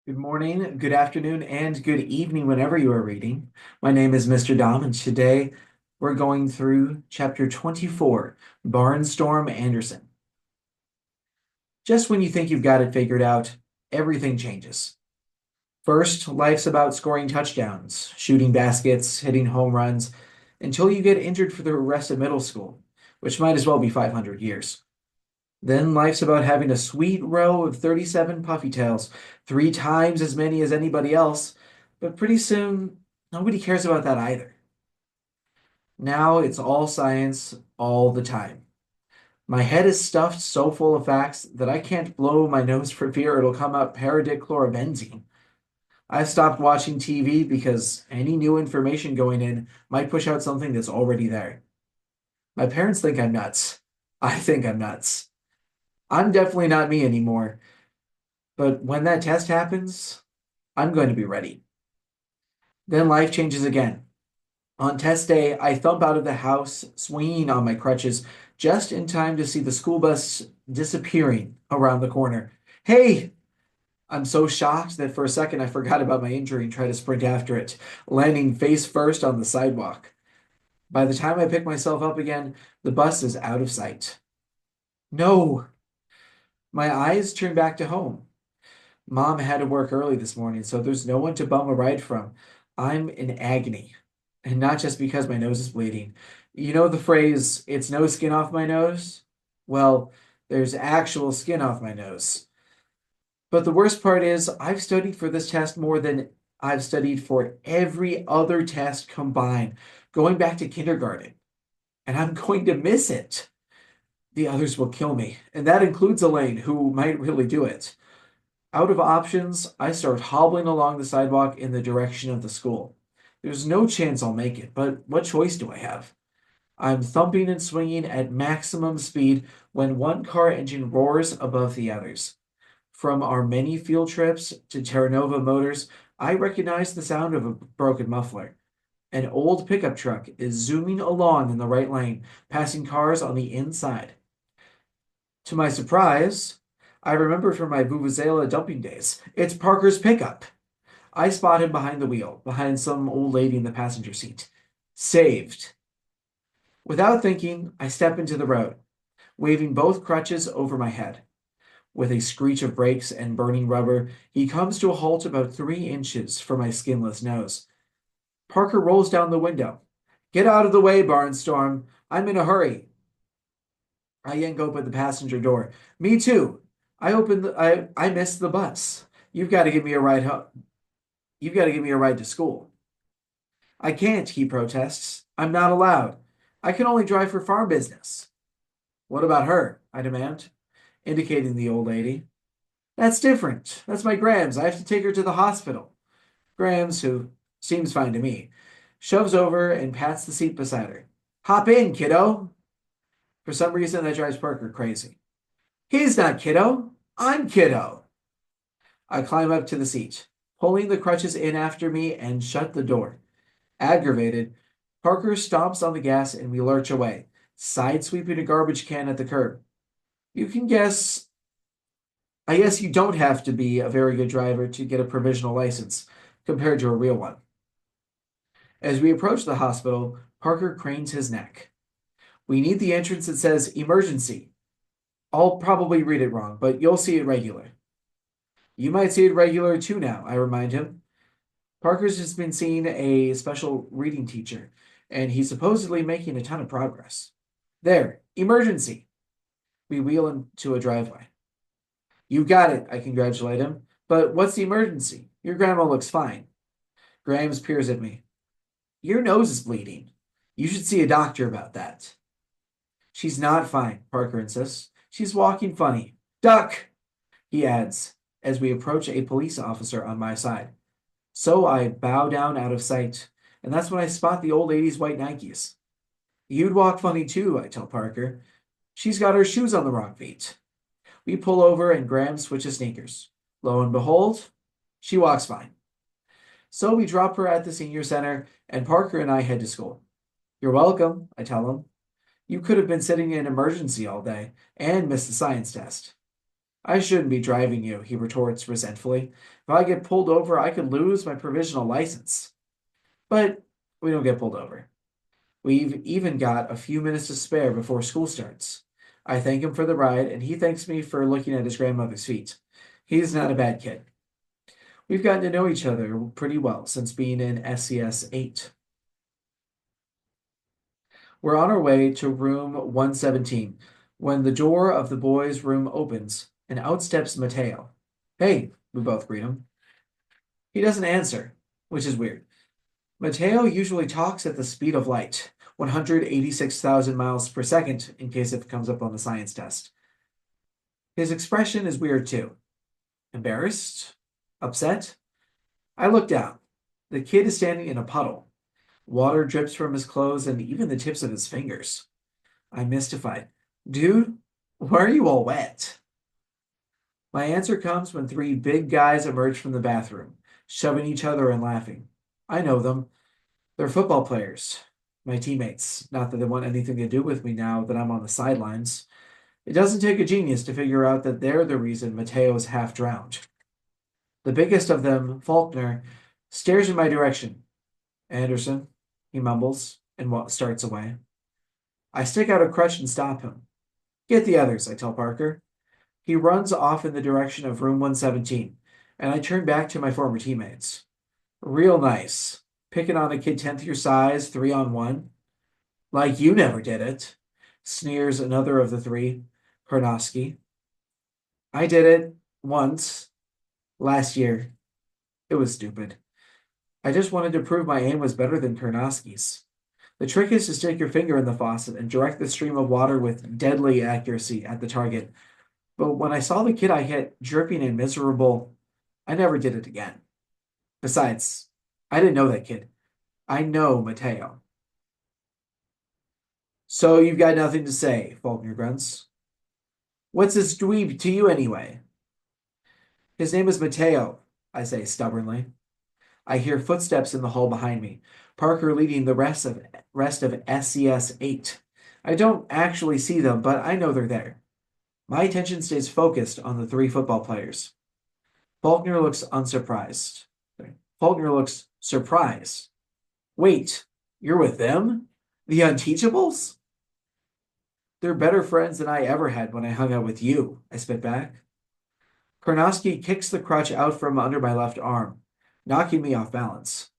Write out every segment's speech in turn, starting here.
Good morning, good afternoon, and good evening whenever you are reading. My name is Mr. Dom, and today we're going through chapter 24, Barnstorm Anderson. Just when you think you've got it figured out, everything changes. First, life's about scoring touchdowns, shooting baskets, hitting home runs, until you get injured for the rest of middle school, which might as well be 500 years. Then life's about having a sweet row of 37 puffy tails, three times as many as anybody else, but pretty soon, nobody cares about that either. Now it's all science all the time. My head is stuffed so full of facts that I can't blow my nose for fear it'll come out paradichlorobenzene. I've stopped watching TV because any new information going in might push out something that's already there. My parents think I'm nuts. I think I'm nuts. I'm definitely not me anymore. But when that test happens, I'm going to be ready. Then life changes again. On test day, I thump out of the house, swinging on my crutches, just in time to see the school bus disappearing around the corner. Hey! I'm so shocked that for a second I forgot about my injury and tried to sprint after it, landing face first on the sidewalk. By the time I pick myself up again, the bus is out of sight. No! My eyes turn back to home. Mom had to work early this morning, so there's no one to bum a ride from. I'm in agony. And not just because my nose is bleeding. You know the phrase, it's no skin off my nose? Well, there's actual skin off my nose. But the worst part is, I've studied for this test more than I've studied for every other test combined, going back to kindergarten. And I'm going to miss it. The others will kill me, and that includes Elaine, who might really do it. Out of options, I start hobbling along the sidewalk in the direction of the school. There's no chance I'll make it, but what choice do I have? I'm thumping and swinging at maximum speed when one car engine roars above the others. From our many field trips to Terra Nova Motors, I recognize the sound of a broken muffler. An old pickup truck is zooming along in the right lane, passing cars on the inside. To my surprise, I remember from my Vuvuzela dumping days, it's Parker's pickup. I spot him behind the wheel, behind some old lady in the passenger seat. Saved. Without thinking, I step into the road, waving both crutches over my head. With a screech of brakes and burning rubber, he comes to a halt about 3 inches from my skinless nose. Parker rolls down the window. Get out of the way, Barnstorm. I'm in a hurry. I yank open the passenger door. Me too. I missed the bus. You've got to give me a ride home. You've got to give me a ride to school. I can't, he protests. I'm not allowed. I can only drive for farm business. What about her? I demand, indicating the old lady. That's different. That's my Grams. I have to take her to the hospital. Grams, who seems fine to me, shoves over and pats the seat beside her. Hop in, kiddo. For some reason, that drives Parker crazy. He's not kiddo. I'm kiddo. I climb up to the seat, pulling the crutches in after me and shut the door. Aggravated, Parker stomps on the gas and we lurch away, side-sweeping a garbage can at the curb. You can guess, I guess you don't have to be a very good driver to get a provisional license compared to a real one. As we approach the hospital, Parker cranes his neck. We need the entrance that says emergency. I'll probably read it wrong, but you'll see it regular. You might see it regular too now, I remind him. Parker's just been seeing a special reading teacher, and he's supposedly making a ton of progress. There, emergency. We wheel into a driveway. You got it, I congratulate him. But what's the emergency? Your grandma looks fine. Grams peers at me. Your nose is bleeding. You should see a doctor about that. She's not fine, Parker insists. She's walking funny. Duck, he adds, as we approach a police officer on my side. So I bow down out of sight, and that's when I spot the old lady's white Nikes. You'd walk funny too, I tell Parker. She's got her shoes on the wrong feet. We pull over and Graham switches sneakers. Lo and behold, she walks fine. So we drop her at the senior center, and Parker and I head to school. You're welcome, I tell him. You could have been sitting in emergency all day and missed the science test. I shouldn't be driving you, he retorts resentfully. If I get pulled over, I could lose my provisional license. But we don't get pulled over. We've even got a few minutes to spare before school starts. I thank him for the ride, and he thanks me for looking at his grandmother's feet. He's not a bad kid. We've gotten to know each other pretty well since being in SCS 8. We're on our way to room 117 when the door of the boys' room opens and out steps Mateo. Hey, we both greet him. He doesn't answer, which is weird. Mateo usually talks at the speed of light, 186,000 miles per second, in case it comes up on the science test. His expression is weird too. Embarrassed? Upset? I look down. The kid is standing in a puddle. Water drips from his clothes and even the tips of his fingers. I'm mystified. Dude, why are you all wet? My answer comes when three big guys emerge from the bathroom, shoving each other and laughing. I know them. They're football players. My teammates. Not that they want anything to do with me now that I'm on the sidelines. It doesn't take a genius to figure out that they're the reason Mateo's half drowned. The biggest of them, Faulkner, stares in my direction. Anderson, he mumbles, and starts away. I stick out a crutch and stop him. Get the others, I tell Parker. He runs off in the direction of room 117, and I turn back to my former teammates. Real nice. Picking on a kid 10th your size, 3-on-1. Like you never did it, sneers another of the three, Karnowski. I did it once, last year. It was stupid. I just wanted to prove my aim was better than Karnowski's. The trick is to stick your finger in the faucet and direct the stream of water with deadly accuracy at the target. But when I saw the kid I hit dripping and miserable, I never did it again. Besides, I didn't know that kid. I know Mateo. So you've got nothing to say, Faulkner grunts. What's this dweeb to you anyway? His name is Mateo, I say stubbornly. I hear footsteps in the hall behind me, Parker leading the rest of SCS 8. I don't actually see them, but I know they're there. My attention stays focused on the three football players. Faulkner looks unsurprised. Faulkner looks surprised. Wait, you're with them? The Unteachables? They're better friends than I ever had when I hung out with you, I spit back. Karnowski kicks the crutch out from under my left arm, knocking me off balance.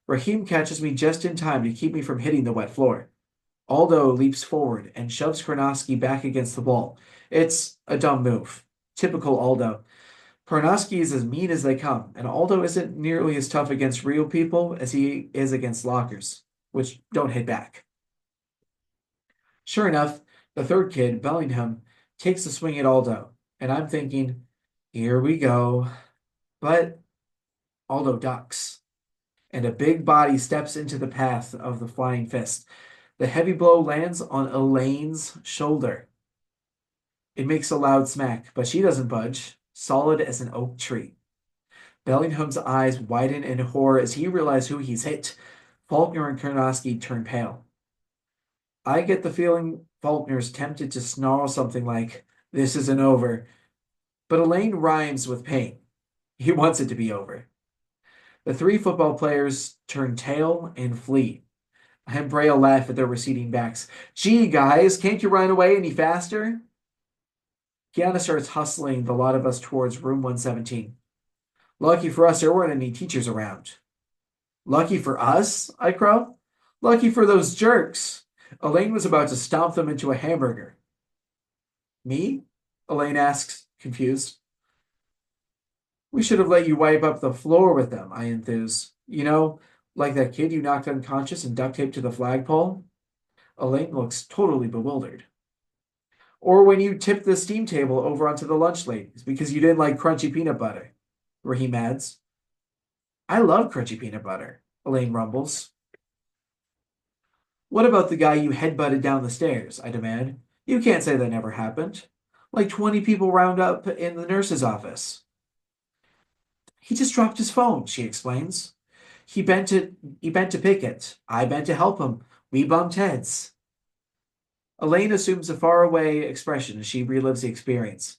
Raheem catches me just in time to keep me from hitting the wet floor. Aldo leaps forward and shoves Karnowski back against the wall. It's a dumb move. Typical Aldo. Karnowski is as mean as they come, and Aldo isn't nearly as tough against real people as he is against lockers, which don't hit back. Sure enough, the third kid, Bellingham, takes a swing at Aldo, and I'm thinking, here we go. But Aldo ducks, and a big body steps into the path of the flying fist. The heavy blow lands on Elaine's shoulder. It makes a loud smack, but she doesn't budge, solid as an oak tree. Bellingham's eyes widen in horror as he realizes who he's hit. Faulkner and Karnowski turn pale. I get the feeling Faulkner's tempted to snarl something like, "This isn't over." But Elaine rhymes with pain. He wants it to be over. The three football players turn tail and flee. I and Braille laugh at their receding backs. Gee, guys, can't you run away any faster? Kiana starts hustling the lot of us towards room 117. Lucky for us, there weren't any teachers around. Lucky for us? I crow. Lucky for those jerks. Elaine was about to stomp them into a hamburger. Me? Elaine asks, confused. We should have let you wipe up the floor with them, I enthuse. You know, like that kid you knocked unconscious and duct taped to the flagpole? Elaine looks totally bewildered. Or when you tipped the steam table over onto the lunch ladies because you didn't like crunchy peanut butter, Raheem adds. I love crunchy peanut butter, Elaine rumbles. What about the guy you headbutted down the stairs? I demand. You can't say that never happened. Like 20 people round up in the nurse's office. He just dropped his phone, she explains. He bent to pick it. I bent to help him. We bumped heads. Elaine assumes a faraway expression as she relives the experience.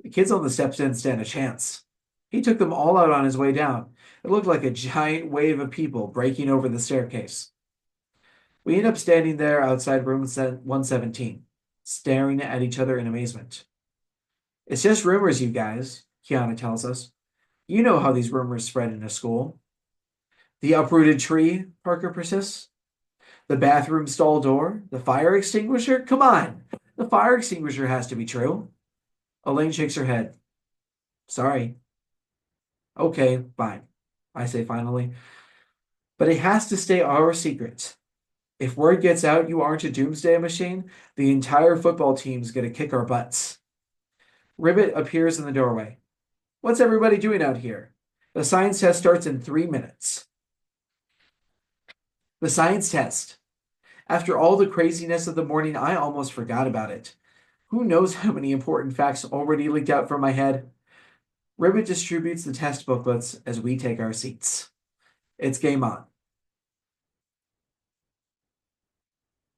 The kids on the steps didn't stand a chance. He took them all out on his way down. It looked like a giant wave of people breaking over the staircase. We end up standing there outside room 117, staring at each other in amazement. It's just rumors, you guys, Kiana tells us. You know how these rumors spread in a school. The uprooted tree, Parker persists. The bathroom stall door, the fire extinguisher? Come on! The fire extinguisher has to be true. Elaine shakes her head. Sorry. Okay, fine, I say finally. But it has to stay our secret. If word gets out you aren't a doomsday machine, the entire football team's gonna kick our butts. Ribbit appears in the doorway. What's everybody doing out here? The science test starts in 3 minutes. The science test. After all the craziness of the morning, I almost forgot about it. Who knows how many important facts already leaked out from my head? Ribbit distributes the test booklets as we take our seats. It's game on.